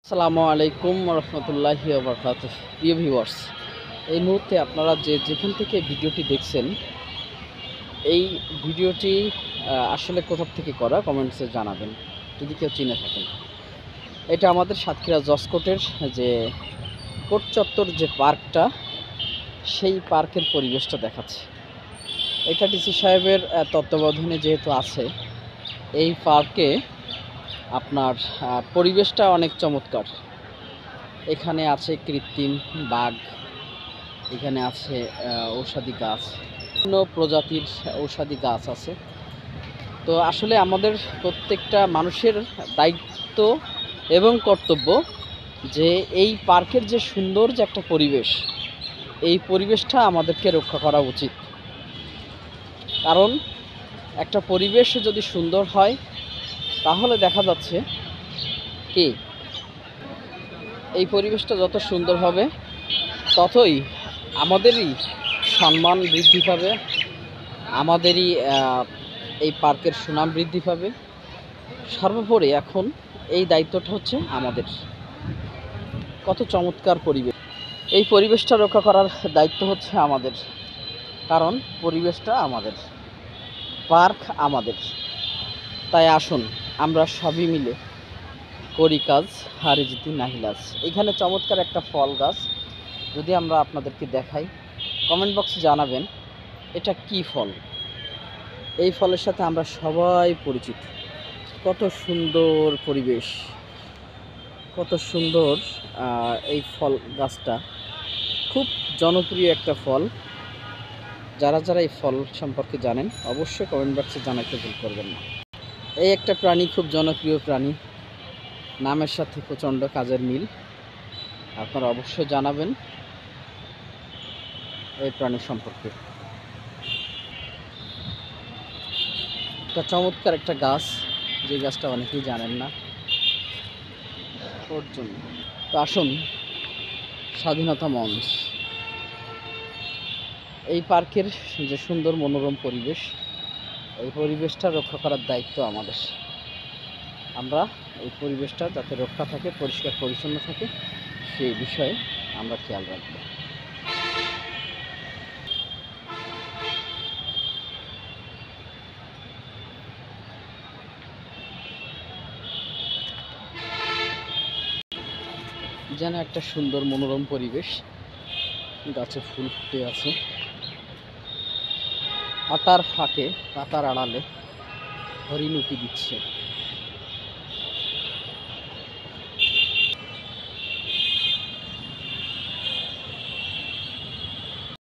আসসালামু আলাইকুম রহমতুল্লাহি ওয়া বারাকাতুহু। প্রিয় ভিউয়ার্স, এই মুহূর্তে আপনারা যেখান থেকে ভিডিওটি দেখছেন, এই ভিডিওটি আসলে কোথা থেকে করা কমেন্টসে জানাবেন যদি কেউ চিনে থাকেন। এটা আমাদের সাতক্ষীরা জসকোটের যে কোট চত্বর যে পার্কটা, সেই পার্কের পরিবেশটা দেখাচ্ছে। এটা ডিসি সাহেবের তত্ত্বাবধানে যেহেতু আছে, এই পার্কে আপনার পরিবেশটা অনেক চমৎকার। এখানে আছে কৃত্রিম বাঘ, এখানে আছে ঔষধি গাছ, বিভিন্ন প্রজাতির ঔষধি গাছ আছে। তো আসলে আমাদের প্রত্যেকটা মানুষের দায়িত্ব এবং কর্তব্য যে এই পার্কের যে সুন্দর যে একটা পরিবেশ, এই পরিবেশটা আমাদেরকে রক্ষা করা উচিত। কারণ একটা পরিবেশ যদি সুন্দর হয়, তাহলে দেখা যাচ্ছে কি এই পরিবেশটা যত সুন্দর হবে, ততই আমাদেরই সম্মান বৃদ্ধি পাবে, আমাদেরই এই পার্কের সুনাম বৃদ্ধি পাবে। সর্বোপরি এখন এই দায়িত্বটা হচ্ছে আমাদের। কত চমৎকার পরিবেশ, এই পরিবেশটা রক্ষা করার দায়িত্ব হচ্ছে আমাদের। কারণ পরিবেশটা আমাদের, পার্ক আমাদের। তাই আসুন আমরা সবই মিলে করি কাজ, হারে জিতি নাহিলাজ। এখানে চমৎকার একটা ফল গাছ, যদি আমরা আপনাদেরকে দেখাই, কমেন্ট বক্সে জানাবেন এটা কি ফল। এই ফলের সাথে আমরা সবাই পরিচিত। কত সুন্দর পরিবেশ, কত সুন্দর এই ফল গাছটা। খুব জনপ্রিয় একটা ফল। যারা যারা এই ফল সম্পর্কে জানেন অবশ্যই কমেন্ট বক্সে জানাতে ভুল করবেন না। এই একটা প্রাণী খুব জনপ্রিয় প্রাণী, নামের সাথে প্রচণ্ড কাজের মিল। আপনারা অবশ্যই জানাবেন এই প্রাণী সম্পর্কে। একটা চমৎকার একটা গাছ, যে গাছটা অনেকেই জানেন না, ওর জন্য। তো আসুন, স্বাধীনতা মঞ্চ, এই পার্কের যে সুন্দর মনোরম পরিবেশ, এই পরিবেশটা রক্ষা করার দায়িত্ব আমাদের। আমরা এই পরিবেশটা যাতে রক্ষা থাকে, পরিষ্কার পরিচ্ছন্ন থাকে, সেই বিষয়ে আমরা খেয়াল রাখব। যেন একটা সুন্দর মনোরম পরিবেশ, গাছে ফুল ফুটে আছে, পাতার ফাঁকে, পাতার আড়ালে হরিণ উঁকি দিচ্ছে।